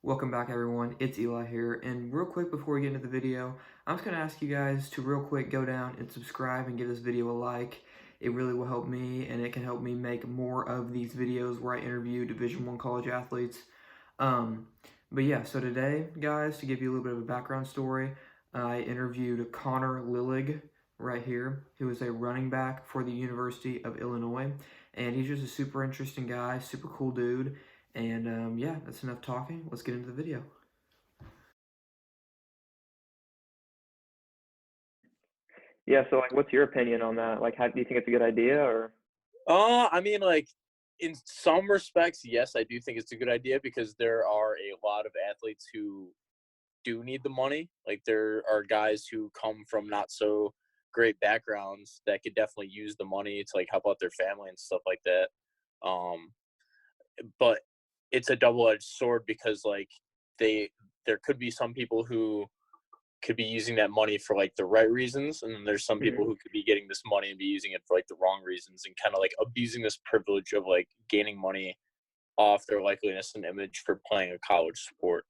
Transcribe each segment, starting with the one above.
Welcome back, everyone. It's Eli here, and real quick before we get into the video, I'm just going to ask you guys to real quick go down and subscribe and give this video a like. It really will help me, and it can help me make more of these videos where I interview Division I college athletes. Um, but yeah, so today, guys, to give you a little bit of a background story, I interviewed Connor Lillig right here, who is a running back for the University of Illinois, and he's just a super interesting guy, super cool dude. And yeah, that's enough talking. Let's get into the video. Yeah, so like, what's your opinion on that? Like, how do you think it's a good idea, or? I mean, like, in some respects, yes, I do think it's a good idea because there are a lot of athletes who do need the money. Like, there are guys who come from not so great backgrounds that could definitely use the money to like help out their family and stuff like that. Um, but it's a double-edged sword because like there could be some people who could be using that money for like the right reasons, and then there's some Mhm. people who could be getting this money and be using it for like the wrong reasons and kind of like abusing this privilege of like gaining money off their likeliness and image for playing a college sport.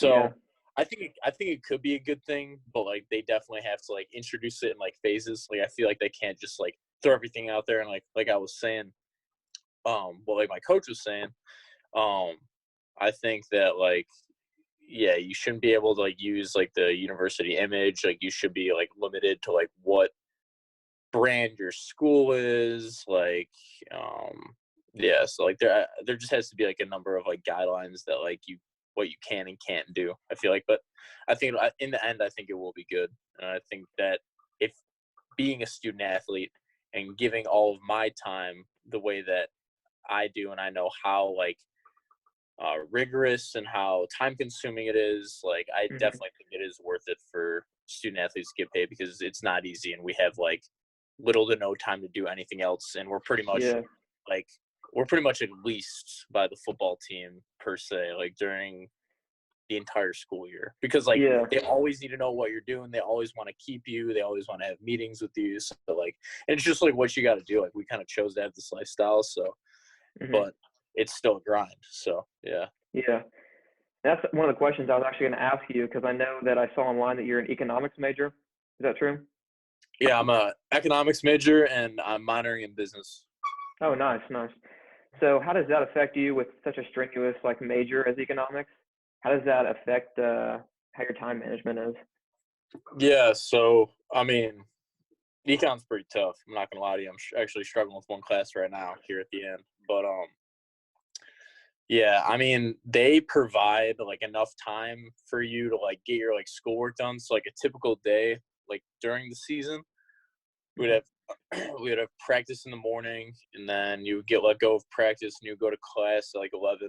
Yeah. So I think it could be a good thing, but like they definitely have to like introduce it in like phases. Like I feel like they can't just like throw everything out there and like I was saying, what like my coach was saying, um, I think that like yeah, you shouldn't be able to like use like the university image. Like you should be like limited to like what brand your school is. Like, yeah, so like there just has to be like a number of like guidelines that like you what you can and can't do. I feel like, but I think in the end, I think it will be good. And I think that if being a student athlete and giving all of my time the way that I do, and I know how like rigorous and how time consuming it is. Like, I Mhm. definitely think it is worth it for student athletes to get paid because it's not easy and we have like little to no time to do anything else. And Yeah. like, we're pretty much at least by the football team per se, like during the entire school year because like Yeah. they always need to know what you're doing. They always want to keep you. They always want to have meetings with you. So like, and it's just like what you got to do. Like we kind of chose to have this lifestyle. So, Mhm. but it's still a grind. So yeah. Yeah. That's one of the questions I was actually going to ask you because I know that I saw online that you're an economics major. Is that true? Yeah, I'm a economics major and I'm minoring in business. Oh, nice, nice. So, how does that affect you with such a strenuous like major as economics? How does that affect how your time management is? Yeah, so I mean, econ's pretty tough. I'm not gonna lie to you. I'm actually struggling with one class right now here at the end. But yeah, I mean, they provide like enough time for you to like get your like schoolwork done. So like a typical day, like during the season, we'd Mhm. have we'd have practice in the morning, and then you would get let go of practice, and you go to class at like 11.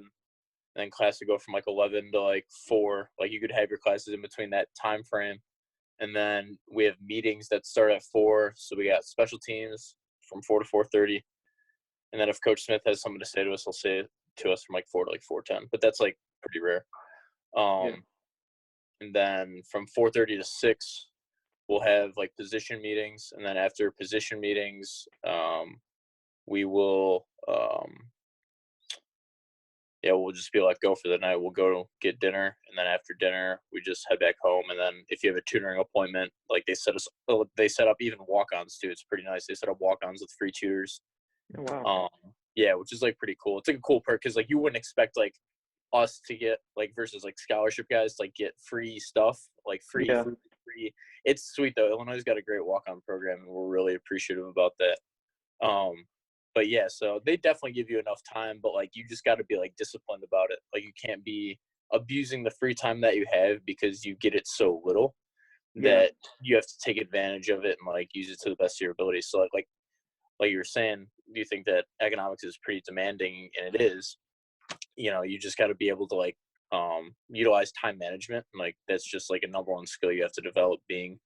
And then class would go from like 11 to like 4. Like you could have your classes in between that time frame. And then we have meetings that start at 4. So we got special teams from 4 to 4:30. And then if Coach Smith has something to say to us, he'll say it to us from like 4 to like 4:10. But that's like pretty rare. Yeah. Um, and then from 4:30 to 6, we'll have like position meetings. And then after position meetings, we will yeah, we'll just be let go for the night. We'll go get dinner, and then after dinner, we just head back home. And then if you have a tutoring appointment, like they set up even walk-ons too. It's pretty nice. They set up walk-ons with free tutors. Oh, wow. Um, yeah, which is like pretty cool. It's like a cool perk because like you wouldn't expect like us to get like versus like scholarship guys to like get free stuff like free Yeah. food, free. It's sweet though. Illinois has got a great walk-on program, and we're really appreciative about that. Um, but yeah, so they definitely give you enough time, but like you just got to be like disciplined about it. Like you can't be abusing the free time that you have because you get it so little Yeah. that you have to take advantage of it and like use it to the best of your ability. So like you were saying, do you think that economics is pretty demanding? And it is. You know, you just got to be able to like utilize time management. And, like that's just like a number one skill you have to develop being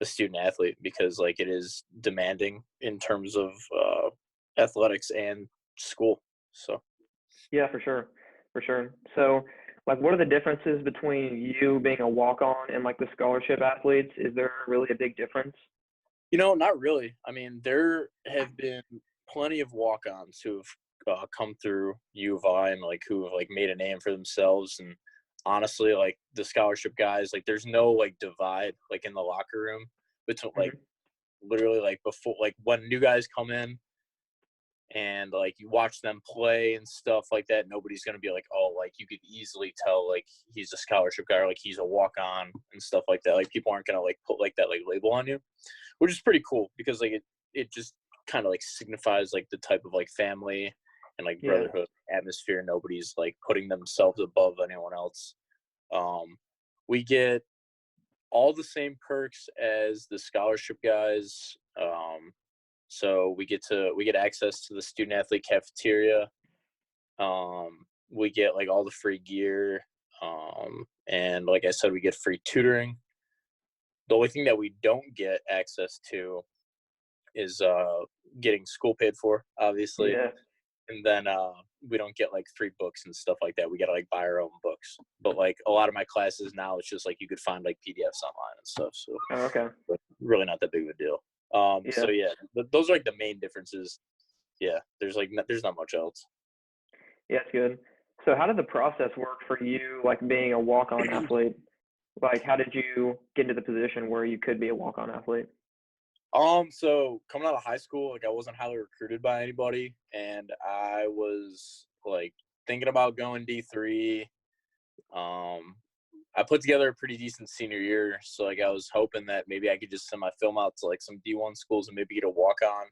a student athlete because like it is demanding in terms of athletics and school. So Yeah, for sure. For sure. So, like, what are the differences between you being a walk-on and like the scholarship athletes? Is there really a big difference? you know, not really. I mean, there have been plenty of walk-ons who've come through U of I and like who have like made a name for themselves and honestly, like the scholarship guys, like there's no like divide like in the locker room between like Mhm. literally like before like when new guys come in and like you watch them play and stuff like that, nobody's gonna be like, oh, like you could easily tell like he's a scholarship guy or like he's a walk on and stuff like that. Like people aren't gonna like put like that like label on you, which is pretty cool because like it just kind of like signifies like the type of like family and like Yeah. brotherhood atmosphere. Nobody's like putting themselves above anyone else. We get all the same perks as the scholarship guys. So we get access to the student athlete cafeteria. We get like all the free gear. And like I said, we get free tutoring. The only thing that we don't get access to is getting school paid for, obviously. Yeah. And then we don't get like free books and stuff like that. We gotta like buy our own books. But like a lot of my classes now, it's just like you could find like PDFs online and stuff. So Oh, okay. really not that big of a deal. So Yeah. yeah, those are like the main differences. Yeah, there's like there's not much else. Yeah, it's good. So how did the process work for you, like being a walk-on athlete? Like, how did you get into the position where you could be a walk-on athlete? So coming out of high school, like I wasn't highly recruited by anybody, and I was like thinking about going D3. Um, I put together a pretty decent senior year, so like I was hoping that maybe I could just send my film out to like some D1 schools and maybe get a walk on,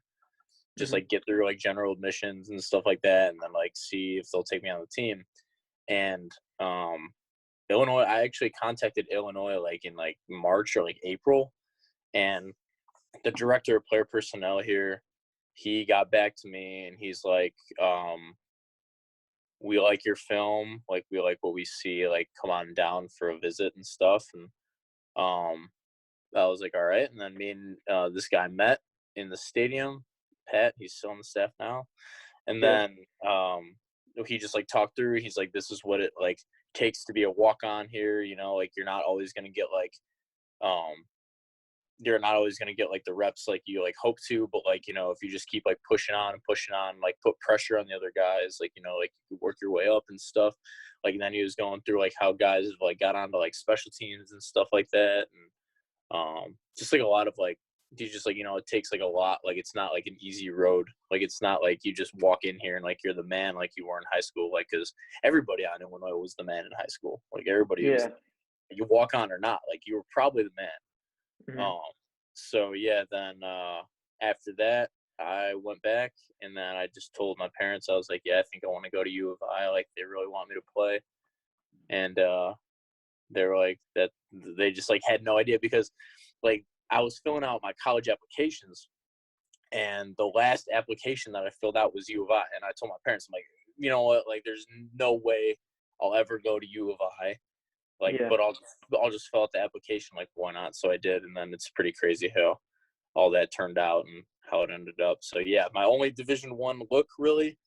just Mhm. like get through like general admissions and stuff like that, and then like see if they'll take me on the team. And Illinois, I actually contacted Illinois like in like March or like April, and the director of player personnel here, he got back to me and he's like, we like your film, like we like what we see, like come on down for a visit and stuff. And um I was like, all right. And then me and this guy met in the stadium. Pat, he's still on the staff now. And Yeah. then he just like talked through. He's like, this is what it like takes to be a walk on here. You know, like you're not always gonna get like um you're not always gonna get like the reps like you like hope to, but like you know if you just keep like pushing on and pushing on, like put pressure on the other guys, like you know like you work your way up and stuff. Like and then he was going through like how guys have like got onto like special teams and stuff like that, and just like a lot of like you just like you know it takes like a lot, like it's not like an easy road, like it's not like you just walk in here and like you're the man like you were in high school, like because everybody on Illinois was the man in high school, like everybody was, Yeah. you walk on or not, like you were probably the man. Mhm. um, so yeah, then after that, I went back and then I just told my parents, I was like, yeah, I think I want to go to U of I. Like they really want me to play, and they were like that. They just like had no idea because, like, I was filling out my college applications, and the last application that I filled out was U of I, and I told my parents, I'm like, you know what, like, there's no way I'll ever go to U of I, like, Yeah. but I'll just fill out the application, like, why not? So I did, and then it's pretty crazy how all that turned out and how it ended up. So yeah, my only Division 1 look really,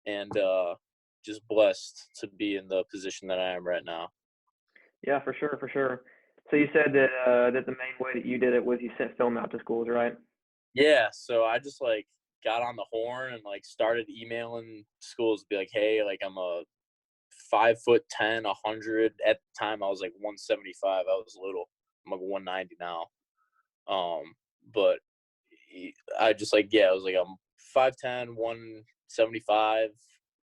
and just blessed to be in the position that I am right now. Yeah, for sure, for sure. So you said that that the main way that you did it was you sent film out to schools, right? Yeah, so I just like got on the horn and like started emailing schools to be like, hey, like I'm a 5'10", 100. At the time I was like 175. I was little. I'm like 190 now. But I just like, yeah, I was like, I'm 5'10", 175.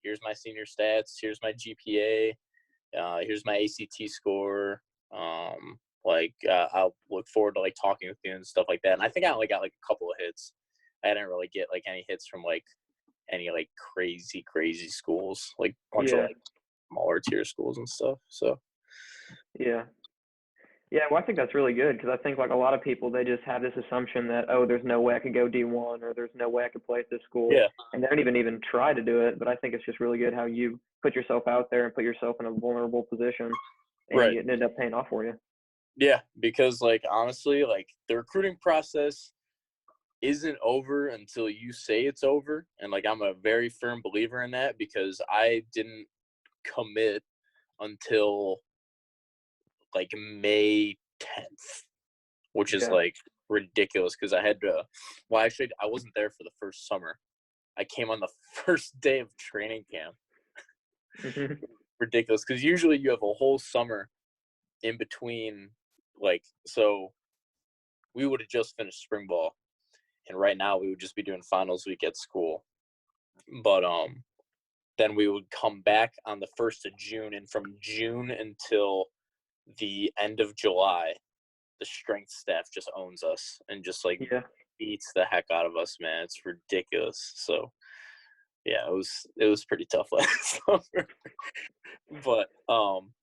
Here's my senior stats. Here's my GPA. Here's my ACT score. I'll look forward to like talking with you and stuff like that. And I think I only got like a couple of hits. I didn't really get like any hits from like any like crazy schools, like a bunch of Yeah. like smaller tier schools and stuff. So Yeah. Yeah, well, I think that's really good because I think like a lot of people they just have this assumption that oh, there's no way I could go D1 or there's no way I could play at this school, yeah, and they don't even try to do it. But I think it's just really good how you put yourself out there and put yourself in a vulnerable position, and right. you it ended up paying off for you. Yeah, because like honestly, like the recruiting process isn't over until you say it's over. And like I'm a very firm believer in that because I didn't commit until like May 10th, which is Yeah. like ridiculous because I had to, well, actually, I wasn't there for the first summer. I came on the first day of training camp. Mhm. ridiculous because usually you have a whole summer in between. Like, so we would have just finished spring ball, and right now we would just be doing finals week at school. But then we would come back on the 1st of June, and from June until the end of July, the strength staff just owns us and just like Yeah. beats the heck out of us, man. It's ridiculous. So yeah, it was pretty tough last summer. But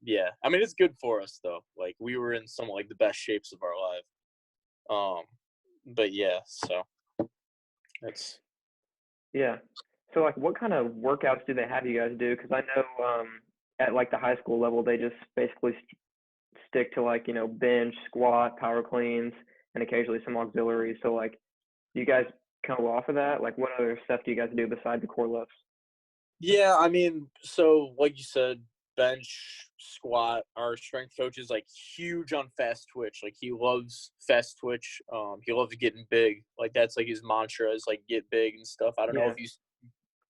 yeah, I mean it's good for us though. Like we were in some like the best shapes of our life. But yeah, so that's Yeah. So like, what kind of workouts do they have you guys do? Because I know at like the high school level, they just basically stick to like, bench, squat, power cleans, and occasionally some auxiliaries. So like, do you guys kind of go off of that? Like, what other stuff do you guys do besides the core lifts? yeah, I mean, so like you said, bench, squat, our strength coach is like huge on fast twitch. Like he loves fast twitch. He loves getting big. Like that's like his mantra is like get big and stuff. I don't know Yeah. if you see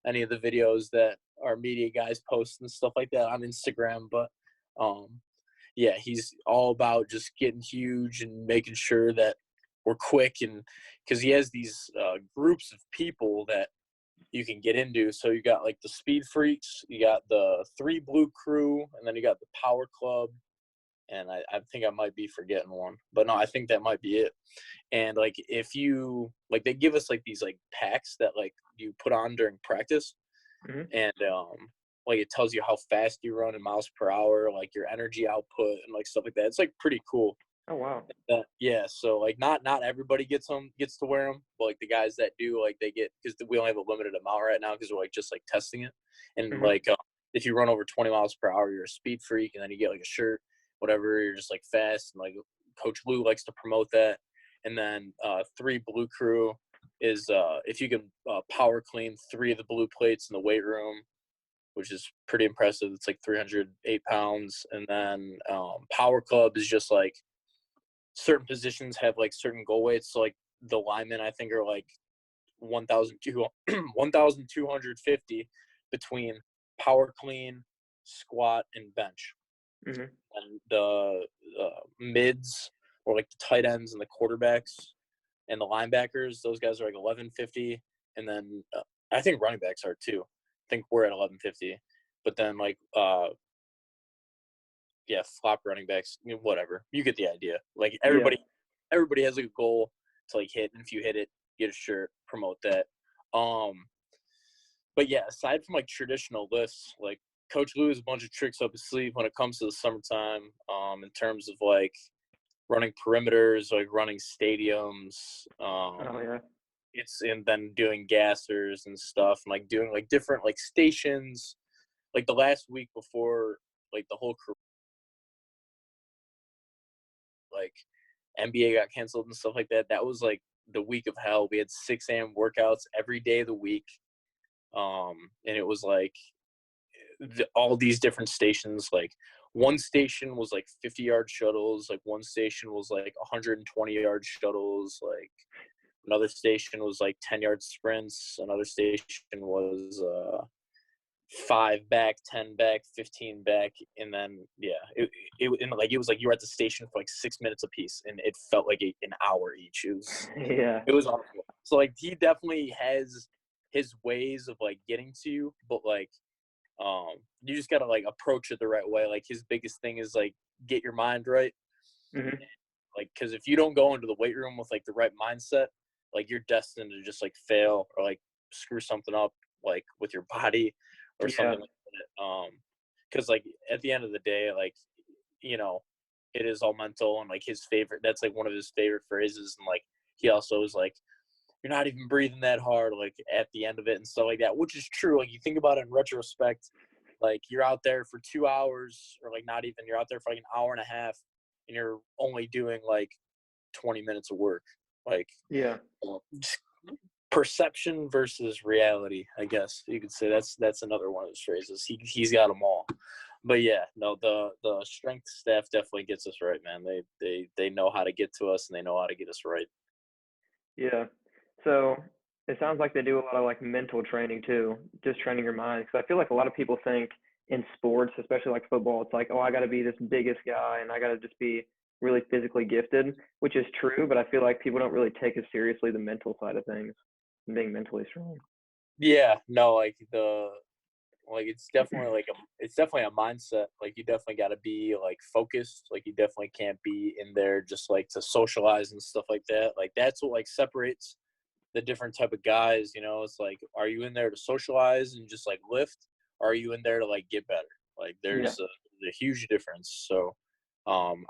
any of the videos that our media guys post and stuff like that on Instagram, but yeah, he's all about just getting huge and making sure that we're quick, and because he has these groups of people that you can get into. So you got like the speed freaks, you got the 3 blue crew, and then you got the power club. And I think I might be forgetting one, but no, I think that might be it. And like, if you like, they give us like these like packs that like you put on during practice, Hmm. and like it tells you how fast you run in miles per hour, like your energy output and like stuff like that. It's like pretty cool. Oh wow. Yeah, so like not everybody gets to wear them, but like the guys that do, like they get, because we only have a limited amount right now because we're like just like testing it, and Hmm. like if you run over 20 miles per hour, you're a speed freak, and then you get like a shirt, whatever. You're just like fast, and like Coach Lou likes to promote that. And then 3 blue crew is if you can power clean 3 of the blue plates in the weight room, which is pretty impressive. It's like 308 pounds, and then power club is just like certain positions have like certain goal weights. So like the linemen, I think, are like 1,250 between power clean, squat, and bench. Hmm. And the mids, or like the tight ends and the quarterbacks and the linebackers, those guys are like 1150. And then I think running backs are too. I think we're at 1150. But then like yeah, flop running backs, whatever. You get the idea. Like Yeah. everybody has like a goal to like hit, and if you hit it, get a shirt, promote that. But yeah, aside from like traditional lifts, like Coach Lou has a bunch of tricks up his sleeve when it comes to the summertime. In terms of like running perimeters, like running stadiums. Oh yeah. It's and then doing gassers and stuff, and like doing like different like stations. Like the last week before like the whole like NBA got canceled and stuff like that. That was like the week of hell. We had 6 a.m. workouts every day of the week. And it was like all these different stations. Like one station was like 50-yard shuttles. Like one station was like 120-yard shuttles. Like another station was like 10-yard sprints. Another station was 5 back, 10 back, 15 back, and then yeah, and like it was like you were at the station for like 6 minutes apiece, and it felt like an hour each. Yeah. It was awful. So like he definitely has his ways of like getting to you, but like you just gotta like approach it the right way. Like his biggest thing is like get your mind right. Hmm. Like, because if you don't go into the weight room with like the right mindset, like you're destined to just like fail or like screw something up like with your body or Yeah. something like that. Because like at the end of the day, like it is all mental, and like his favorite, that's like one of his favorite phrases, and like he also is like, you're not even breathing that hard, like at the end of it and stuff like that, which is true. Like you think about it in retrospect, like you're out there for 2 hours, or like not even, you're out there for like an hour and a half, and you're only doing like 20 minutes of work. Like Yeah. just perception versus reality, I guess you could say. That's another one of his phrases. He's got them all. But yeah, no, the strength staff definitely gets us right, man. They know how to get to us, and they know how to get us right. Yeah. So it sounds like they do a lot of like mental training too, just training your mind. Because I feel like a lot of people think in sports, especially like football. It's like, oh, I got to be this biggest guy and I got to just be really physically gifted, which is true, but I feel like people don't really take as seriously the mental side of things and being mentally strong. Yeah, no, it's definitely a mindset. Like you definitely got to be like focused. Like you definitely can't be in there just like to socialize and stuff like that. Like that's what like separates the different type of guys. It's like, are you in there to socialize and just like lift? Or are you in there to like get better? Like Yeah. there's a huge difference. So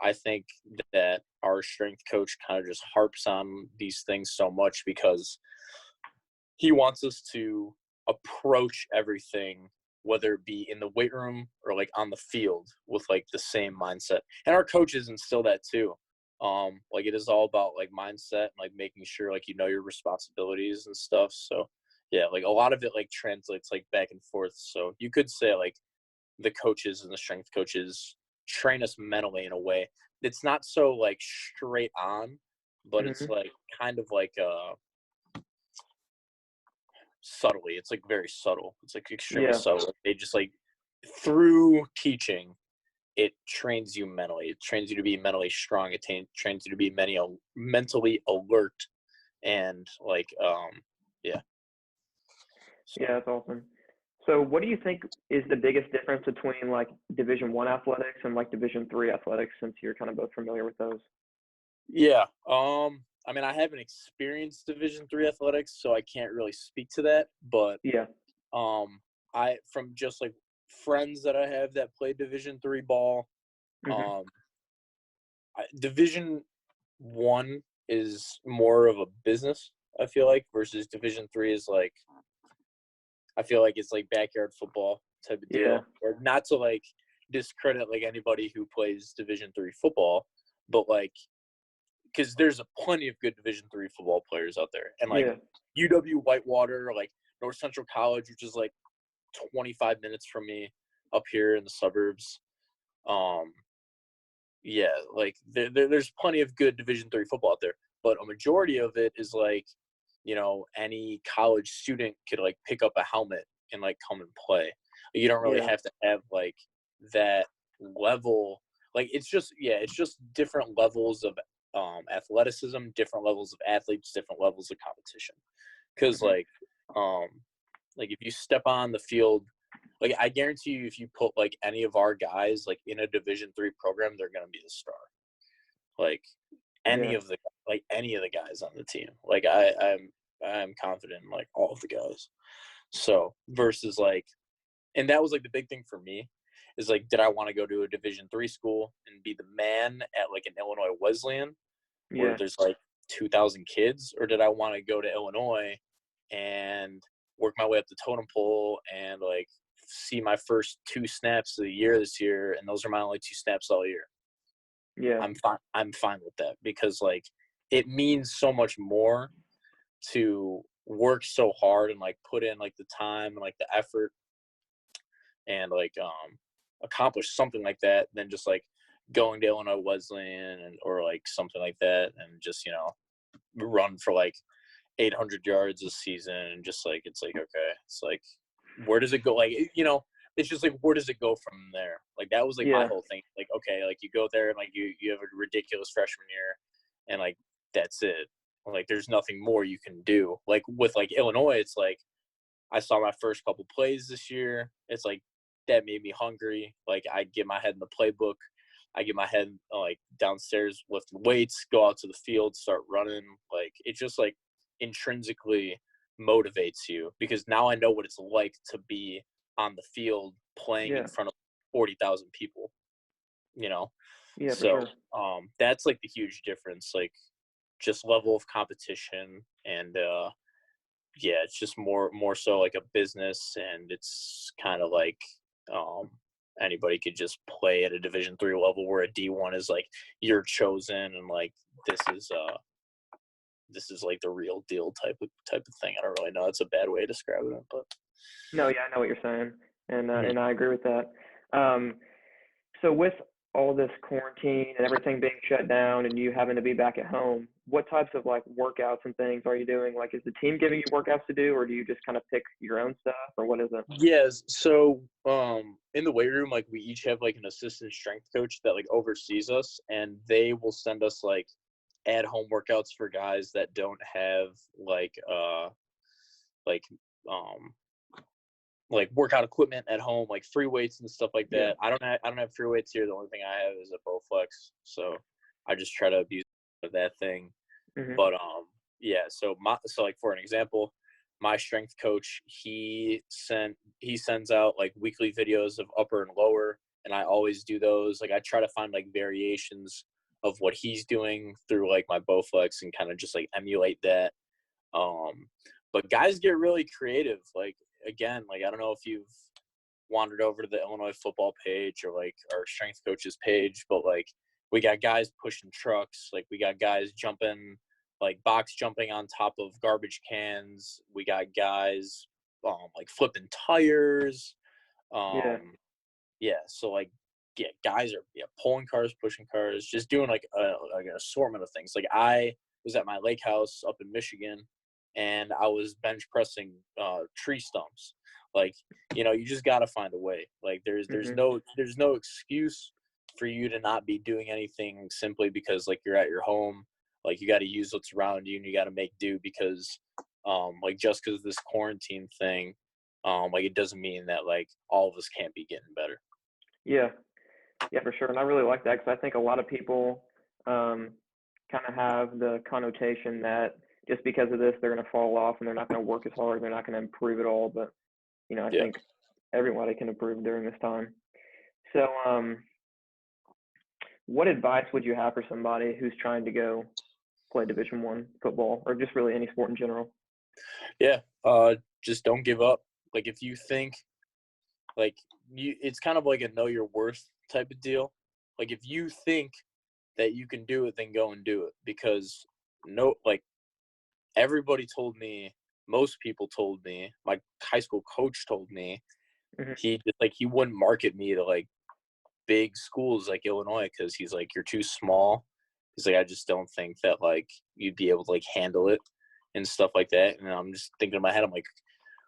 I think that our strength coach kind of just harps on these things so much because he wants us to approach everything, whether it be in the weight room or like on the field, with like the same mindset. And our coaches instill that too. Like it is all about like mindset and like making sure like your responsibilities and stuff. So yeah, like a lot of it like translates like back and forth. So you could say like the coaches and the strength coaches train us mentally in a way it's not so like straight on, but it's Hmm. like kind of like subtly. It's like very subtle. It's like extremely Yeah. subtle. They just like through teaching, it trains you mentally. It trains you to be mentally strong. It trains you to be mentally alert and like yeah. Yeah, So that's awesome. So what do you think is the biggest difference between like Division 1 athletics and like Division 3 athletics, since you're kind of both familiar with those? yeah. I mean I haven't experienced Division 3 athletics, so I can't really speak to that. But Yeah. um I from just like friends that I have that play Division 3 ball, Hmm. um Division 1 is more of a business, I feel like, versus Division 3 is like, I feel like it's like backyard football type of Yeah. deal. Or not to like discredit like anybody who plays Division 3 football, but like because there's a plenty of good Division 3 football players out there, and like Yeah. UW Whitewater, like North Central College, which is like 25 minutes from me up here in the suburbs. Um, yeah, like there's plenty of good Division 3 football out there, but a majority of it is like, any college student could like pick up a helmet and like come and play. You don't really Yeah. have to have like that level. Like it's just different levels of athleticism, different levels of athletes, different levels of competition. Because Hmm. um, like if you step on the field, like I guarantee you, if you put like any of our guys like in a Division 3 program, they're gonna be the star. Like any Yeah. of the any of the guys on the team. Like I'm confident in like all of the guys. So versus like, and that was like the big thing for me is like, did I want to go to a Division 3 school and be the man at like an Illinois Wesleyan where Yeah. there's like 2,000 kids, or did I want to go to Illinois and work my way up the totem pole and like see my first 2 snaps of the year this year, and those are my only 2 snaps all year. Yeah. I'm fine with that because like it means so much more to work so hard and like put in like the time and like the effort and like accomplish something like that than just like going to Illinois Wesleyan or like something like that and just run for like 800 yards this season and just like it's like okay, it's like where does it go, like it's just like where does it go from there. Like that was like my Yeah. whole thing, like okay, like you go there and like you have a ridiculous freshman year and like that's it. Like there's nothing more you can do. Like with like Illinois, it's like I saw my first couple plays this year. It's like that made me hungry. Like I get my head in the playbook. I get my head like downstairs lifting weights, go out to the field, start running. Like it just like intrinsically motivates you because now I know what it's like to be on the field playing in Yeah. front of 40,000 people, you know? Yeah, for So sure. that's like the huge difference, like just level of competition and yeah, it's just more so like a business, and it's kind of like um, anybody could just play at a Division 3 level, where a D1 is like you're chosen, and like this is uh this is like the real deal type of thing. I don't really know. It's a bad way of describing it, but No, yeah, I know what you're saying, and mhm. I agree with that. Um, so with all this quarantine and everything being shut down and you having to be back at home, what types of like workouts and things are you doing? Like, is the team giving you workouts to do, or do you just kind of pick your own stuff, or what is it? Yes. So, in the weight room, like we each have like an assistant strength coach that like oversees us, and they will send us like at home workouts for guys that don't have like um like workout equipment at home, like free weights and stuff like Yeah. that. I don't have free weights here. The only thing I have is a Bowflex, so I just try to abuse that thing. Mhm. But yeah. So like for an example, my strength coach he sends out like weekly videos of upper and lower, and I always do those. Like I try to find like variations of what he's doing through like my Bowflex and kind of just like emulate that. Um, but guys get really creative. Like again, like I don't know if you've wandered over to the Illinois football page or like our strength coaches page, but like we got guys pushing trucks, like we got guys jumping, like box jumping on top of garbage cans. We got guys like flipping tires. Yeah. Um, yeah, so like yeah, guys are pulling cars, pushing cars, just doing like an assortment of things. Like I was at my lake house up in Michigan, and I was bench pressing tree stumps. Like you just got to find a way. Like there's Mhm. no excuse for you to not be doing anything simply because like you're at your home. Like you got to use what's around you, and you got to make do because like just because this quarantine thing, like it doesn't mean that like all of us can't be getting better. Yeah. Yeah, for sure. And I really like that because I think a lot of people kind of have the connotation that just because of this, they're going to fall off and they're not going to work as hard. They're not going to improve at all. But, I Yeah. think everybody can improve during this time. So, what advice would you have for somebody who's trying to go play Division 1 football or just really any sport in general? Yeah. Just don't give up. Like if you think like it's kind of like a know your worth type of deal. Like if you think that you can do it, then go and do it because no, like everybody told me, most people told me, my high school coach told me Hmm. he wouldn't market me to like big schools like Illinois because he's like you're too small. He's like I just don't think that like you'd be able to like handle it and stuff like that. And I'm just thinking in my head, I'm like,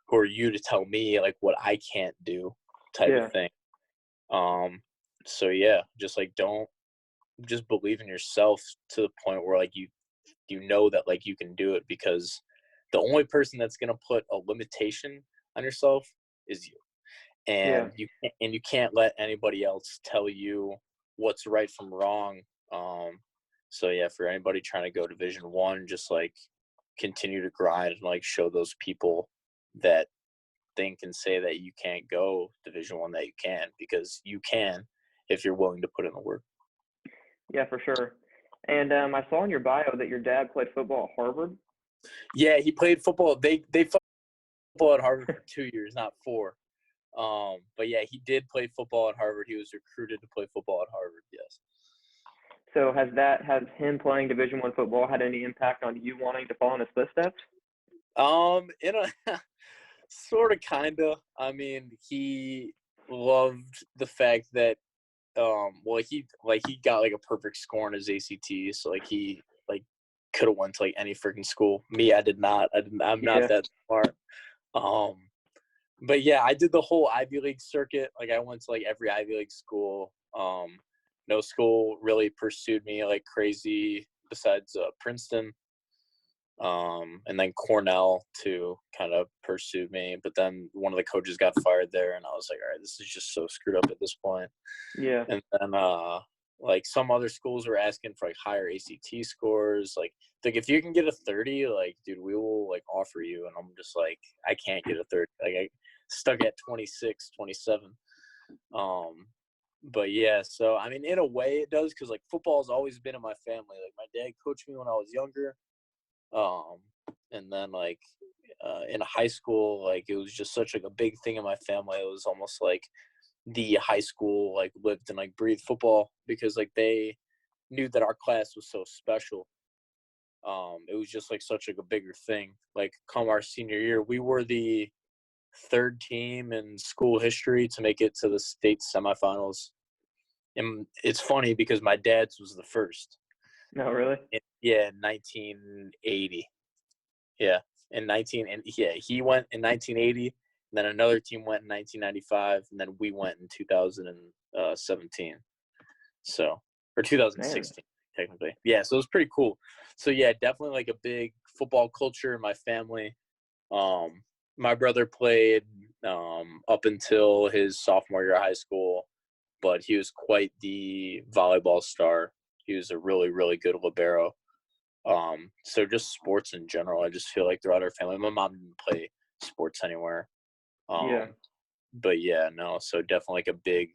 who are you to tell me like what I can't do type of Yeah. thing. Um, so yeah, just like don't just believe in yourself to the point where like you know that like you can do it because the only person that's gonna put a limitation on yourself is you. Yeah. And you can't let anybody else tell you what's right from wrong. Um, so yeah, for anybody trying to go Division 1, just like continue to grind and like show those people that think and say that you can't go Division 1 that you can because you can if you're willing to put in the work. Yeah, for sure. And I saw in your bio that your dad played football at Harvard. Yeah, he played football. They football at Harvard for 2 years, not four. But yeah, he did play football at Harvard. He was recruited to play football at Harvard. Yes. So has him playing Division 1 football had any impact on you wanting to follow in his footsteps? In a sort of, kinda. I mean, he loved the fact that well he got like a perfect score on his ACT, so like he like could have went to like any freaking school. Me, I did not. I'm not Yeah. that smart. Um, but yeah, I did the whole Ivy League circuit. Like I went to like every Ivy League school. No school really pursued me like crazy besides Princeton. And then Cornell to kind of pursue me. But then one of the coaches got fired there, and I was like, all right, this is just so screwed up at this point. Yeah. And then like some other schools were asking for like higher ACT scores. Like if you can get a 30, like dude, we will like offer you. And I'm just like, I can't get a 30. Like I stuck at 26, 27. But yeah, so I mean, in a way, it does because like football has always been in my family. Like my dad coached me when I was younger. Um, and then like in high school, like it was just such like a big thing in my family. It was almost like the high school like lived and like breathed football because like they knew that our class was so special. It was just like such like a bigger thing. Like come our senior year, we were the third team in school history to make it to the state semifinals. And it's funny because my dad's was the first. No, really? Yeah, in 1980. Yeah, he went in 1980, and then another team went in 1995, and then we went in 2017. So, or Man. 2016 technically. Yeah, so it was pretty cool. So yeah, definitely like a big football culture in my family. My brother played up until his sophomore year of high school, but he was quite the volleyball star. He was a really, really good libero. So just sports in general, I just feel like throughout our family, my mom didn't play sports anywhere. Yeah. But yeah, no, so definitely like a big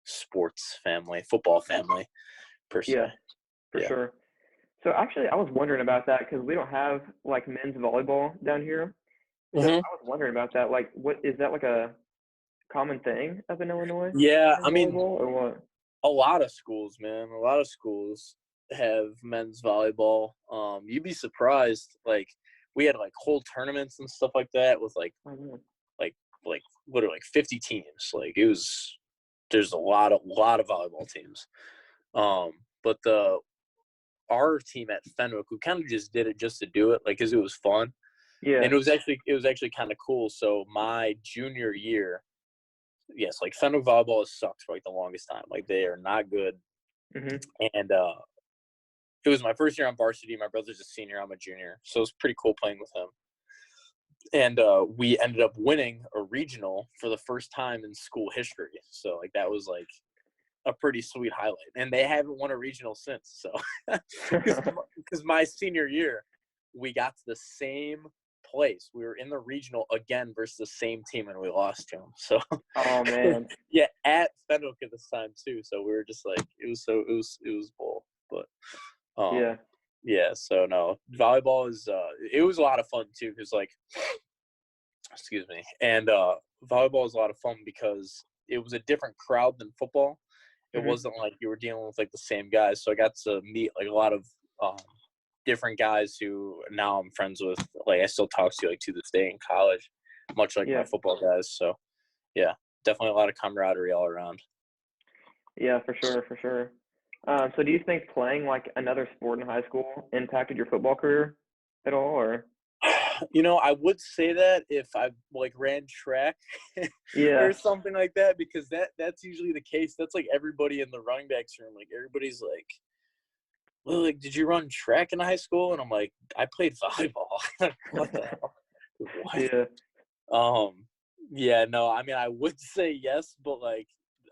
sports family, football family per se. Yeah, for Yeah. sure. So actually, I was wondering about that because we don't have like men's volleyball down here. So I hmm was wondering about that. Like, what is that like a common thing up in Illinois? Yeah, Men's I mean, volleyball or what? a lot of schools, man, a lot of schools have men's volleyball. You'd be surprised. Like, we had like whole tournaments and stuff like that with I don't know. like like literally like 50 teams. Like there's a lot of volleyball teams. But our team at Fenwick, we kind of just did it just to do it, like, because it was fun, Yeah. and it was actually kind of cool. So my junior year, yes, like Fenwick volleyball has sucked for like the longest time. Like they are not good, Mhm. and it was my first year on varsity. My brother's a senior, I'm a junior, so it was pretty cool playing with him. And we ended up winning a regional for the first time in school history. So like that was like a pretty sweet highlight, and they haven't won a regional since. So because my senior year, we got to the same place. We were in the regional again versus the same team, and we lost to them. So Oh man. yeah, at Fenwick at this time too. So we were just like it was bull, but Yeah. yeah. So no, volleyball is it was a lot of fun too because like excuse me, and volleyball is a lot of fun because it was a different crowd than football. It Mhm. wasn't like you were dealing with like the same guys. So I got to meet like a lot of different guys who now I'm friends with. Like I still talk to like to this day in college, much like my Yeah. football guys. So yeah, definitely a lot of camaraderie all around. Yeah, for sure, for sure. So do you think playing like another sport in high school impacted your football career at all, or? You know, I would say that if I like ran track Yeah. or something like that, because that's usually the case. That's like everybody in the running backs room. Like everybody's like, well, like, did you run track in high school? And I'm like, I played volleyball. What the hell? What? Yeah. Um, yeah, no, I mean, I would say yes, but like,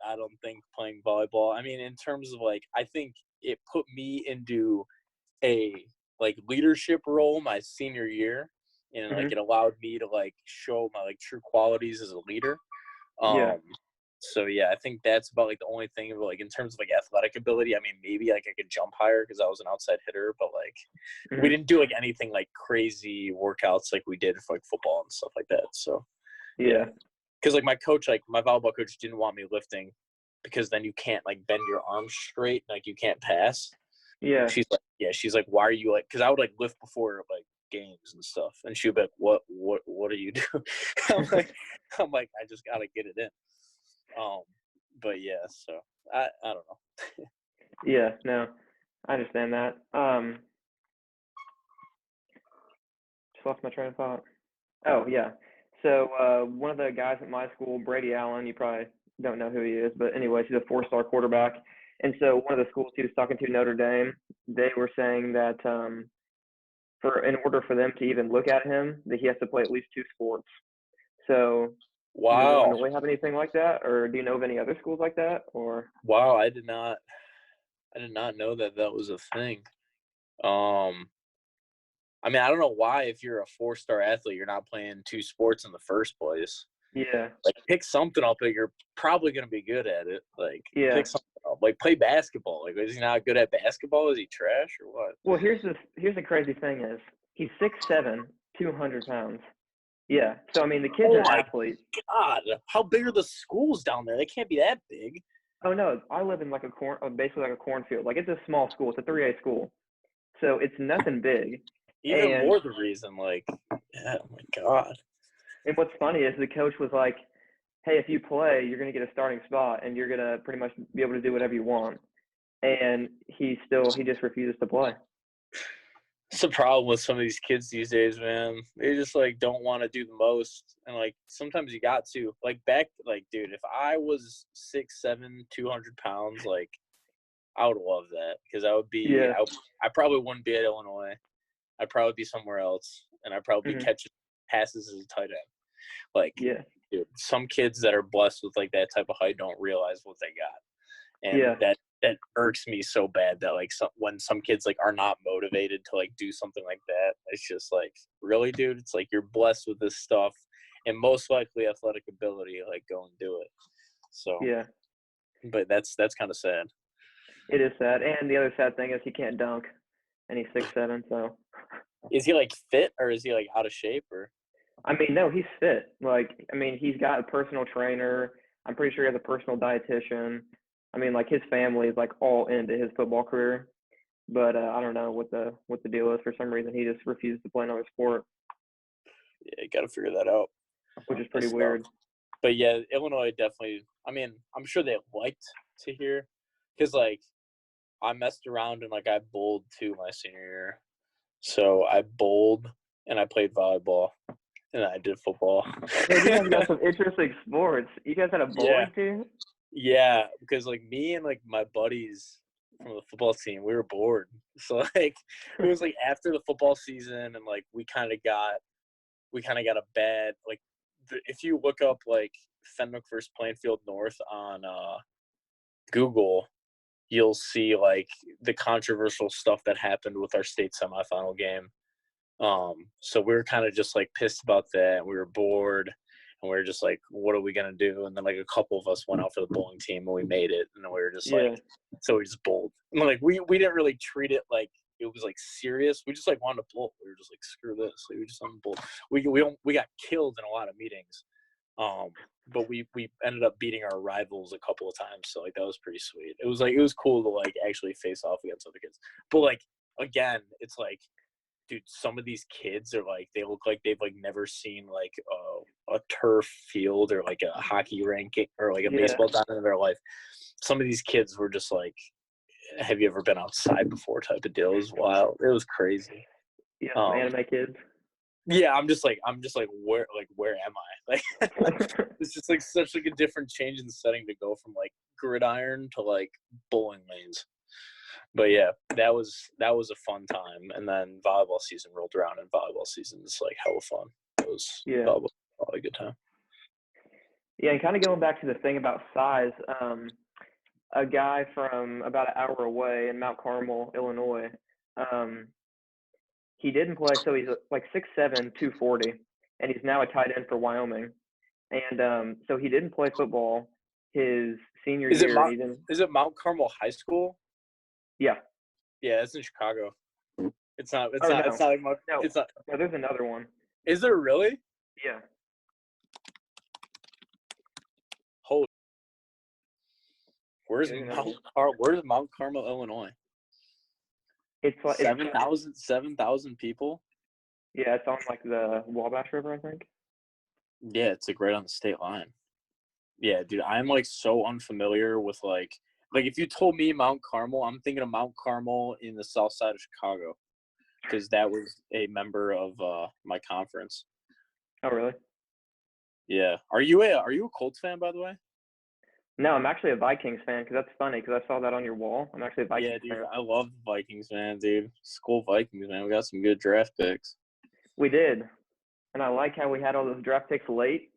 I don't think playing volleyball. I mean, in terms of like, I think it put me into a like leadership role my senior year, and like Mhm. it allowed me to like show my like true qualities as a leader. Yeah. Um, so yeah, I think that's about like the only thing of like in terms of like athletic ability. I mean, maybe like I could jump higher because I was an outside hitter, but like we Mhm. didn't do like anything like crazy workouts like we did for like football and stuff like that. So yeah, Yeah. because like my coach, like my volleyball coach, didn't want me lifting because then you can't like bend your arms straight, like you can't pass. Yeah. She's like, yeah, she's like, why are you like? Because I would like lift before like games and stuff, and she would be like, what are you doing? I'm like, I just gotta get it in. But yeah, so I don't know. Yeah. No, I understand that. Just lost my train of thought. Oh yeah. So one of the guys at my school, Brady Allen, you probably don't know who he is, but anyways, he's a four-star quarterback. And so one of the schools he was talking to, Notre Dame, they were saying that for in order for them to even look at him, that he has to play at least two sports. So does Wow, Illinois have anything like that, or do you know of any other schools like that, or? wow, I did not know that that was a thing. Um, I mean, I don't know why if you're a four-star athlete, you're not playing two sports in the first place. Yeah. Like, pick something up that you're probably gonna be good at it. Like, Yeah. pick something up. Like, play basketball. Like, is he not good at basketball? Is he trash or what? Well, here's the crazy thing is he's 6'7", 200 pounds. Yeah. So I mean, the kid's Oh an my athlete. God, how big are the schools down there? They can't be that big. Oh no, I live in like basically like a cornfield. Like it's a small school. It's a 3A school, so it's nothing big. Even And more the reason, like, yeah, oh my God. what's funny is the coach was like, hey, if you play, you're going to get a starting spot and you're going to pretty much be able to do whatever you want. And he just refuses to play. It's the problem with some of these kids these days, man. They just like don't want to do the most, and like sometimes you got to like back, like dude, if I was 6'7", 200 pounds, like I would love that because I would be, Yeah. I probably wouldn't be at Illinois. I'd probably be somewhere else, and I'd probably be catching passes as a tight end. Like, Yeah. dude, some kids that are blessed with like that type of height don't realize what they got, and Yeah. that irks me so bad that like when some kids like are not motivated to like do something like that. It's just like, really, dude. It's like you're blessed with this stuff, and most likely athletic ability. Like, go and do it. So Yeah. but that's kind of sad. It is sad. And the other sad thing is he can't dunk, and he's 6'7", so. Is he like fit or is he like out of shape or? I mean, no, he's fit. Like, I mean, he's got a personal trainer. I'm pretty sure he has a personal dietitian. I mean, like his family is like all into his football career. But I don't know what the deal is. For some reason, he just refuses to play another sport, Yeah, you got to figure that out. which is pretty weird. But yeah, Illinois definitely. I mean, I'm sure they liked to hear, because like I messed around and like I bowled too my senior year. So I bowled and I played volleyball and I did football. Yeah, you guys got some interesting sports. You guys had a bowling team? Yeah, because like me and like my buddies from the football team, we were bored. So like it was like after the football season, and like we kind of got a bad like if you look up like Fenwick versus Plainfield North on Google, you'll see like the controversial stuff that happened with our state semifinal game. So we were kind of just like pissed about that. We were bored, and we were just like, what are we gonna do? And then like a couple of us went out for the bowling team and we made it, and then we were just like, so we just bowled. And like we didn't really treat it like it was like serious. We just like wanted to bowl. We were just like, screw this. Like, we just wanted to bowl. We got killed in a lot of meetings. But we ended up beating our rivals a couple of times, so like that was pretty sweet. It was cool to like actually face off against other kids. But like again, it's like, dude, some of these kids are like, they look like they've like never seen like a turf field or like a hockey rink or like a baseball diamond in their life. Some of these kids were just like, have you ever been outside before type of deal. It was wild. It was crazy. Yeah, anime kids. Yeah, I'm just like where am I? Like it's just like such like a different change in the setting to go from like gridiron to like bowling lanes. But yeah, that was a fun time. And then volleyball season rolled around, and volleyball season is like hella fun. It was volleyball, a good time. Yeah, and kind of going back to the thing about size, a guy from about an hour away in Mount Carmel, Illinois, he didn't play, so he's like 6'7", 240, and he's now a tight end for Wyoming. And so he didn't play football his senior year. Is it Mount Carmel High School? Yeah. Yeah, it's in Chicago. It's not. It's no. It's not like Mount. No. It's not. No, there's another one. Is there really? Yeah. Holy. Where's Mount Carmel, Illinois? It's like 7,000 people. Yeah, it's on like the Wabash River, I think. Yeah, it's like right on the state line. Yeah, dude, I'm like so unfamiliar with like if you told me Mount Carmel, I'm thinking of Mount Carmel in the south side of Chicago, because that was a member of my conference. Oh, really? Yeah. Are you a Colts fan, by the way? No, I'm actually a Vikings fan, because that's funny, because I saw that on your wall. I'm actually a Vikings fan. Yeah, dude, I love the Vikings, man, dude. School Vikings, man. We got some good draft picks. We did. And I like how we had all those draft picks late.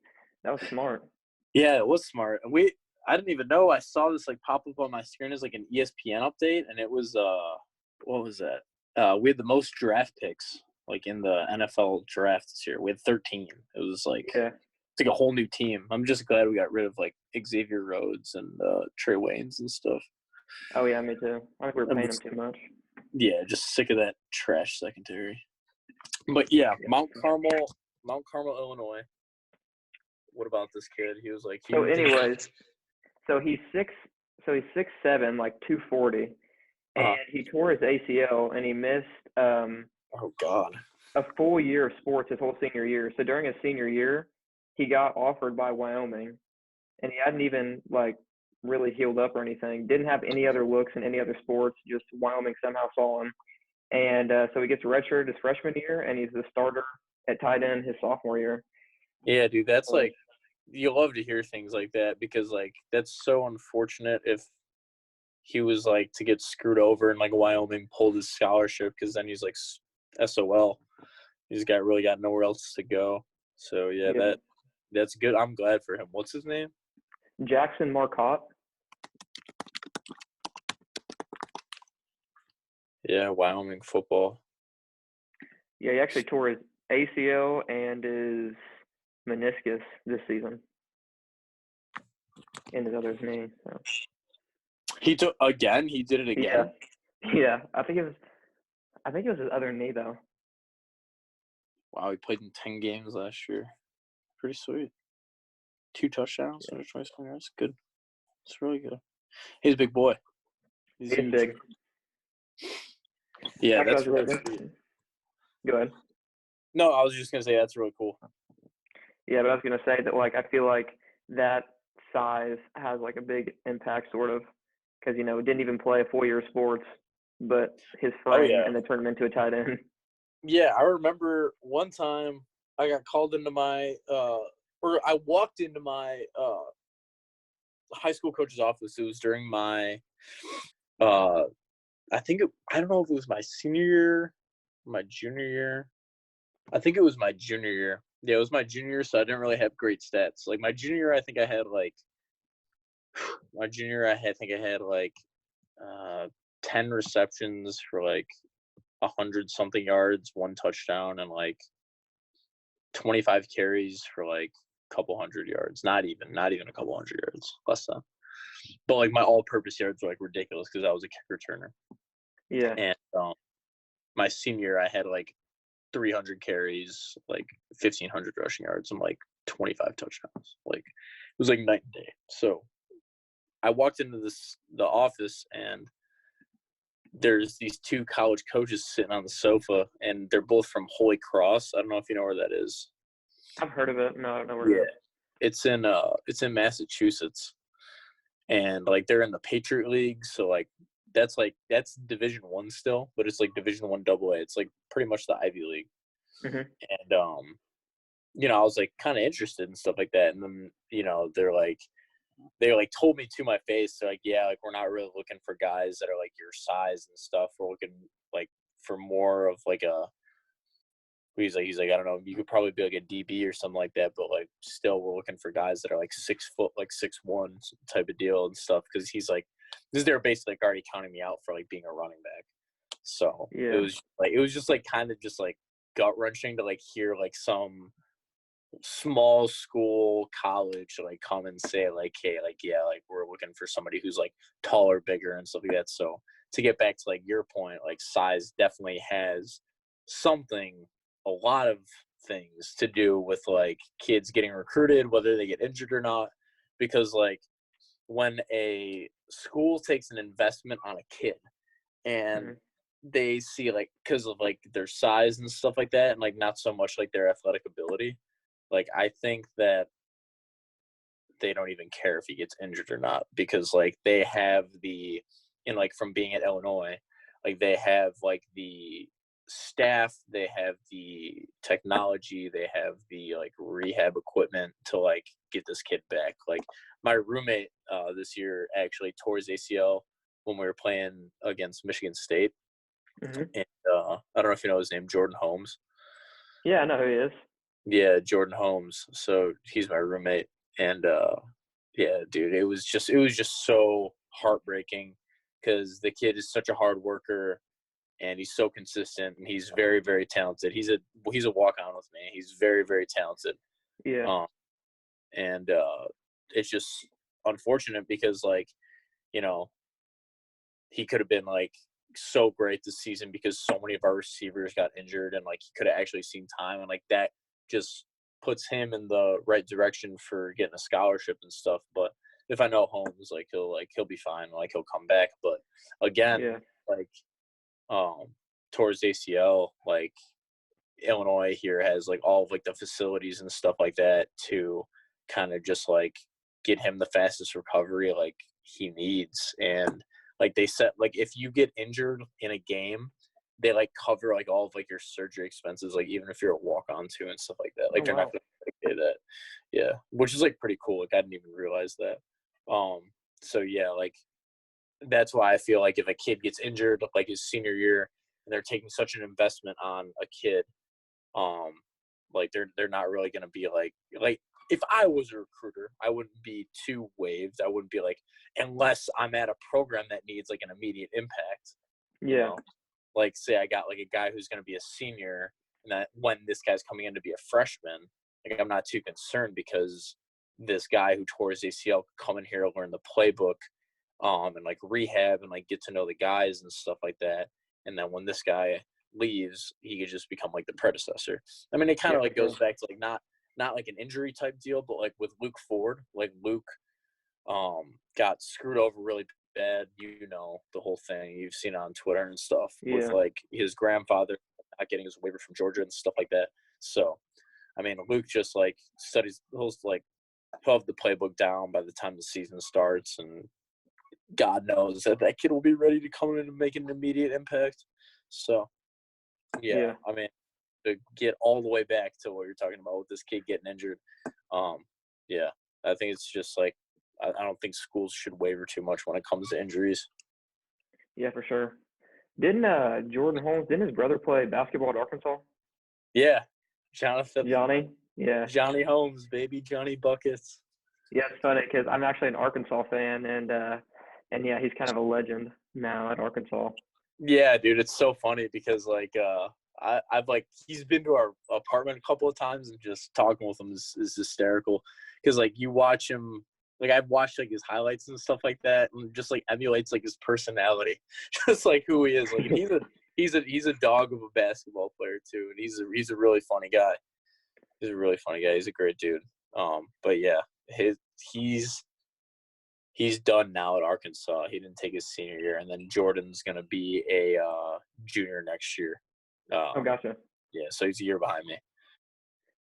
That was smart. Yeah, it was smart. And I didn't even know. I saw this like pop up on my screen as like an ESPN update, and it was what was that? We had the most draft picks like in the NFL draft this year. We had 13. It was like it's like a whole new team. I'm just glad we got rid of like Xavier Rhodes and Trey Waynes and stuff. Oh yeah, me too. I think we were paying them too much. Yeah, just sick of that trash secondary. But yeah, Mount Carmel, Illinois. What about this kid? He was like. So anyways, he's 6'7", like 240, and he tore his ACL, and he missed oh God, a full year of sports his whole senior year. So during his senior year, he got offered by Wyoming and he hadn't even like really healed up or anything. Didn't have any other looks in any other sports. Just Wyoming somehow saw him, and so he gets redshirted his freshman year, and he's the starter at tight end his sophomore year. Yeah, dude, that's So, like you love to hear things like that because like that's so unfortunate if he was like to get screwed over and like Wyoming pulled his scholarship because then he's like SOL. He's really got nowhere else to go. So yeah, that's good. I'm glad for him. What's his name? Jackson Marcotte. Yeah, Wyoming football. Yeah, he actually tore his ACL and his meniscus this season in his other knee. So. He did it again. Yeah. I think it was his other knee though. Wow, he played in 10 games last year. Pretty sweet. 2 touchdowns. Yeah. That's good. It's really good. He's a big boy. He's big. Yeah, Actually, that's really sweet. Go ahead. No, I was just gonna say that's really cool. Yeah, but I was gonna say that like I feel like that size has like a big impact sort of because didn't even play a full year of sports, but his frame and they turned him into a tight end. Yeah, I remember one time I got called into my or I walked into my high school coach's office. It was during my I don't know if it was my senior year, my junior year. I think it was my junior year. Yeah, it was my junior year, so I didn't really have great stats. Like my junior year, I think I had like 10 receptions for like 100 something yards, 1 touchdown, and like 25 carries for like a couple hundred yards. Not even a couple hundred yards, less than. But like my all-purpose yards were like ridiculous because I was a kick returner. Yeah. And my senior year, I had like 300 carries, like 1,500 rushing yards, and like 25 touchdowns. Like it was like night and day. So I walked into the office and there's these 2 college coaches sitting on the sofa, and they're both from Holy Cross. I don't know if you know where that is. I've heard of it. No, I don't know where it is. It's in Massachusetts, and like they're in the Patriot League, so like that's Division I still, but it's like Division I AA. It's like pretty much the Ivy League. Mm-hmm. And I was like kind of interested in stuff like that, and then they told me to my face, they're like, yeah, like we're not really looking for guys that are like your size and stuff. We're looking like for more of like he's like, I don't know, you could probably be like a DB or something like that, but like still we're looking for guys that are like 6 foot, like 6'1" type of deal and stuff. Cause he's like, because they're basically like already counting me out for like being a running back. So Yeah. it was just like kind of just like gut wrenching to like hear like some small school college like come and say like, hey, like, yeah, like we're looking for somebody who's like taller, bigger and stuff like that. So to get back to like your point, like size definitely has a lot of things to do with like kids getting recruited, whether they get injured or not. Because like when a school takes an investment on a kid and they see like because of like their size and stuff like that, and like not so much like their athletic ability, like I think that they don't even care if he gets injured or not, because like they have like from being at Illinois, like they have like the staff, they have the technology, they have the like rehab equipment to like get this kid back. Like my roommate this year actually tore his ACL when we were playing against Michigan State. Mm-hmm. And I don't know if you know his name, Jordan Holmes. Yeah, I know who he is. Yeah, Jordan Holmes. So he's my roommate, and yeah, dude, it was just so heartbreaking because the kid is such a hard worker and he's so consistent and he's very, very talented. He's a walk on with me. He's very, very talented. Yeah. And it's just unfortunate because like, he could have been like so great this season because so many of our receivers got injured and like he could have actually seen time, and like that just puts him in the right direction for getting a scholarship and stuff. But if I know Holmes, like he'll be fine, like he'll come back. But again, like towards ACL, like Illinois here has like all of like the facilities and stuff like that to kind of just like get him the fastest recovery like he needs. And like they said, like if you get injured in a game, they like cover like all of like your surgery expenses, like even if you're a walk-on to and stuff like that. Like Oh, they're not wow. gonna pay that. Yeah, which is like pretty cool. Like I didn't even realize that. So yeah, like that's why I feel like if a kid gets injured like his senior year and they're taking such an investment on a kid, um, like they're not really gonna be like if I was a recruiter, I wouldn't be too waved. I wouldn't be like unless I'm at a program that needs like an immediate impact, you Yeah. know. Like say I got like a guy who's gonna be a senior and that when this guy's coming in to be a freshman, like I'm not too concerned because this guy who tore his ACL could come in here, learn the playbook, and like rehab and like get to know the guys and stuff like that. And then when this guy leaves, he could just become like the predecessor. I mean, it kind Yeah, of for like sure. goes back to like not like an injury type deal, but like with Luke Ford, like Luke got screwed over really bad. You know the whole thing. You've seen it on Twitter and stuff with Yeah. like his grandfather not getting his waiver from Georgia and stuff like that. So, I mean, Luke just like studies. He'll have the playbook down by the time the season starts, and God knows that kid will be ready to come in and make an immediate impact. So, yeah, Yeah. I mean, to get all the way back to what you're talking about with this kid getting injured, um, yeah, I think it's just like I don't think schools should waiver too much when it comes to injuries. Yeah, for sure. Didn't Jordan Holmes, didn't his brother play basketball at Arkansas? Yeah, Jonathan, Johnny? Yeah. Johnny Holmes, baby, Johnny Buckets. Yeah, it's funny because I'm actually an Arkansas fan, and yeah, he's kind of a legend now at Arkansas. Yeah, dude, it's so funny because like I've like he's been to our apartment a couple of times and just talking with him is hysterical because like you watch him like I've watched like his highlights and stuff like that and just like emulates like his personality, just like who he is. Like and he's a dog of a basketball player too, and he's a really funny guy. He's a really funny guy. He's a great dude. But yeah, he's done now at Arkansas. He didn't take his senior year, and then Jordan's gonna be a junior next year. Oh, Um, gotcha. yeah, so he's a year behind me.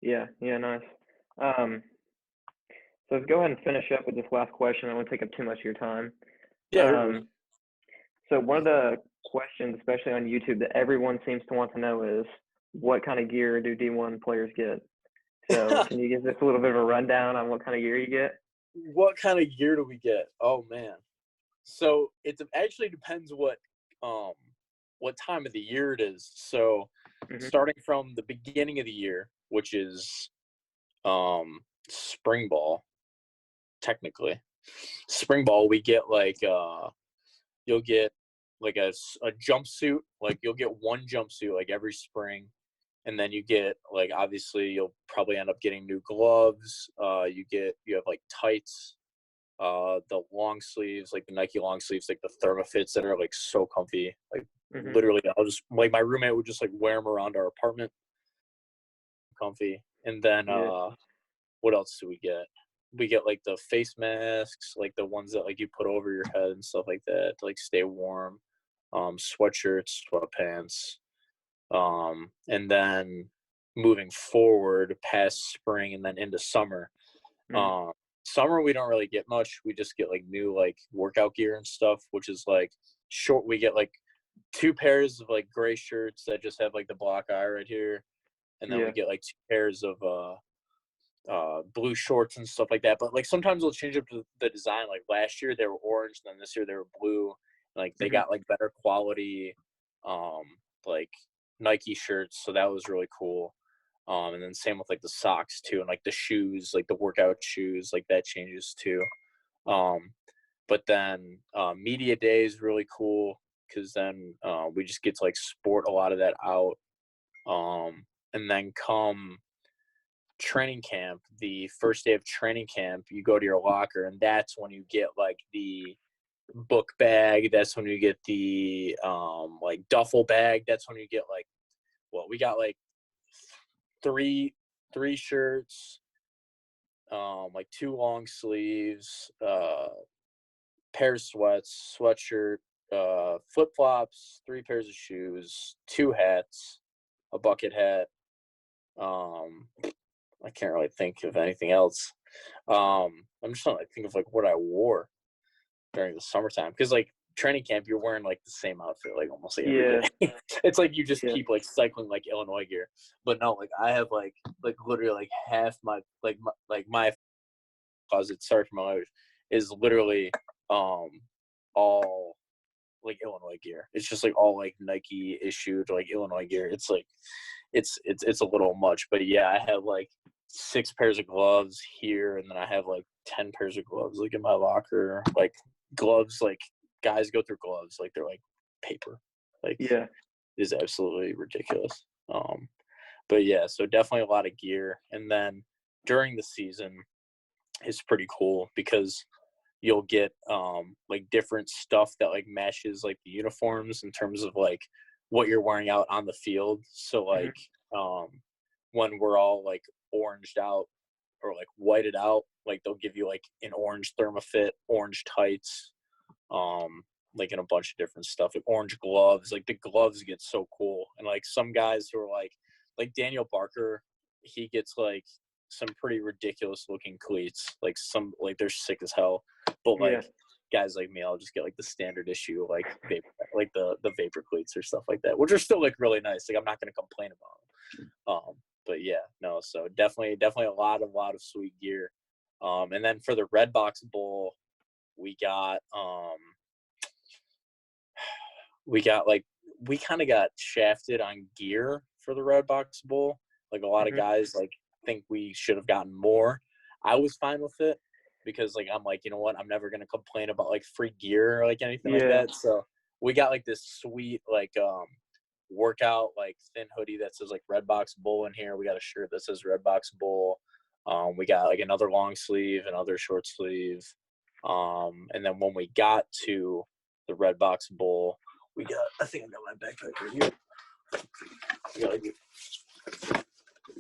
Yeah, yeah, nice. Um, so let's go ahead and finish up with this last question. I won't take up too much of your time. Yeah, you're good. So one of the questions, especially on YouTube, that everyone seems to want to know is what kind of gear do D1 players get? So can you give us a little bit of a rundown on what kind of gear you get? What kind of gear do we get? Oh man. So it actually depends what time of the year it is. So Hmm. starting from the beginning of the year, which is spring ball, technically. Spring ball, we get like you'll get like a jumpsuit, like you'll get one jumpsuit like every spring, and then you get like obviously you'll probably end up getting new gloves. You have like tights, the long sleeves, like the Nike long sleeves, like the thermofits that are like so comfy. Like Hmm. literally, I'll just like my roommate would just like wear them around our apartment, comfy. And then Yeah. what else do we get? We get like the face masks, like the ones that like you put over your head and stuff like that to like stay warm. Sweatshirts, sweatpants, and then moving forward past spring and then into summer. Hmm. Um, Summer we don't really get much. We just get like new like workout gear and stuff, which is like short. We get like two pairs of like gray shirts that just have like the black eye right here, and then we Yeah. get like two pairs of blue shorts and stuff like that. But like sometimes they'll change up the design. Like last year they were orange, and then this year they were blue. Like they Hmm. got like better quality, um, like Nike shirts, so that was really cool. And then same with like the socks too, and like the shoes, like the workout shoes, like that changes too. Um, but then media day is really cool because then we just get to like sport a lot of that out. And then come training camp, the first day of training camp, you go to your locker, and that's when you get like the book bag. That's when you get the like duffel bag. That's when you get like we got like three shirts, like two long sleeves, pair of sweats, sweatshirt, flip flops, three pairs of shoes, two hats, a bucket hat. I can't really think of anything else. I'm just trying to think of like what I wore during the summertime because like training camp, you're wearing like the same outfit like almost like every Yeah. day. It's like you just Yeah. keep like cycling like Illinois gear, but no, like I have like literally like half my closet. Sorry for my language, is literally all like Illinois gear. It's just like all like Nike issued like Illinois gear. It's like it's a little much, but yeah, I have like 6 pairs of gloves here, and then I have like 10 pairs of gloves like in my locker. Like gloves, like guys go through gloves like they're like paper. Like Yeah. is absolutely ridiculous. But yeah, so definitely a lot of gear, and then during the season, it's pretty cool because you'll get like different stuff that like matches like the uniforms in terms of like what you're wearing out on the field. So Mhm. like when we're all like oranged out or like whited out, like they'll give you like an orange thermofit, orange tights, like in a bunch of different stuff, like orange gloves. Like the gloves get so cool, and like some guys who are like Daniel Barker, he gets like some pretty ridiculous looking cleats. Like some like they're sick as hell, but Yeah. like guys like me, I'll just get like the standard issue, like vapor, like the vapor cleats or stuff like that, which are still like really nice. Like I'm not gonna complain about them. But yeah, no, so definitely a lot of sweet gear. And then for the Red Box Bowl, we got like we kind of got shafted on gear for the Red Box Bowl. Like a lot of Mhm. guys like think we should have gotten more. I was fine with it because like I'm like, you know what, I'm never gonna complain about like free gear or like anything like Yeah. that. So we got like this sweet like workout like thin hoodie that says like Red Box Bowl in here. We got a shirt that says Red Box Bowl. We got like another long sleeve, another short sleeve. And then when we got to the Red Box Bowl, I think I got my backpack right here.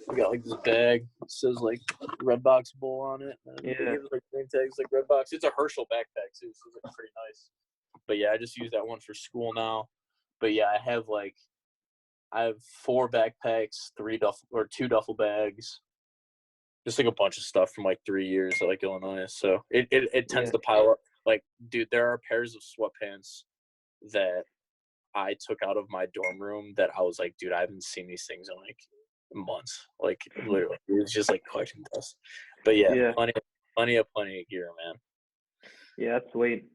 We got like this bag that says like Red Box Bowl on it. And they Yeah. give us like name tags like Red Box. It's a Herschel backpack too, so it's like pretty nice. But yeah, I just use that one for school now. But yeah, I have 4 backpacks, 2 duffel bags, just like a bunch of stuff from like 3 years at like Illinois. So it tends Yeah. to pile up. Like, dude, there are pairs of sweatpants that I took out of my dorm room that I was like, dude, I haven't seen these things in like months. Like literally, it was just like collecting dust. But yeah, Yeah. plenty of gear, man. Yeah. That's sweet.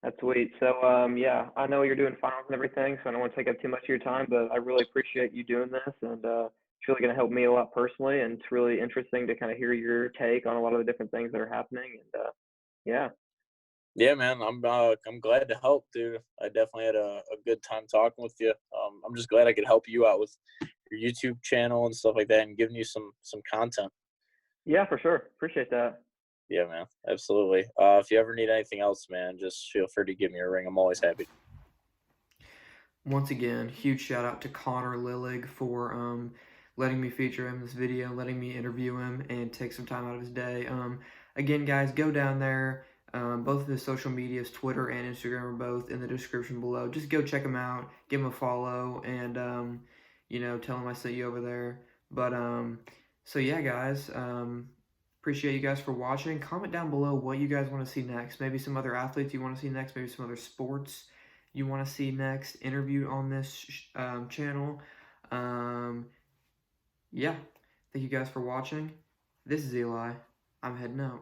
That's sweet. So, yeah, I know you're doing finals and everything, so I don't want to take up too much of your time, but I really appreciate you doing this, and it's really going to help me a lot personally, and it's really interesting to kind of hear your take on a lot of the different things that are happening, and yeah, Yeah, man, I'm glad to help, dude. I definitely had a good time talking with you. I'm just glad I could help you out with your YouTube channel and stuff like that, and giving you some content. yeah, for sure. Appreciate that. Yeah, man, absolutely. If you ever need anything else, man, just feel free to give me a ring. I'm always happy. Once again, huge shout out to Connor Lillig for letting me feature him in this video, letting me interview him, and take some time out of his day. Again, guys, go down there. Both of his social medias, Twitter and Instagram, are both in the description below. Just go check him out, give him a follow, and tell him I sent you over there. But so yeah, guys, appreciate you guys for watching. Comment down below what you guys want to see next. Maybe some other athletes you want to see next. Maybe some other sports you want to see next interviewed on this channel. Yeah, thank you guys for watching. This is Eli. I'm heading out.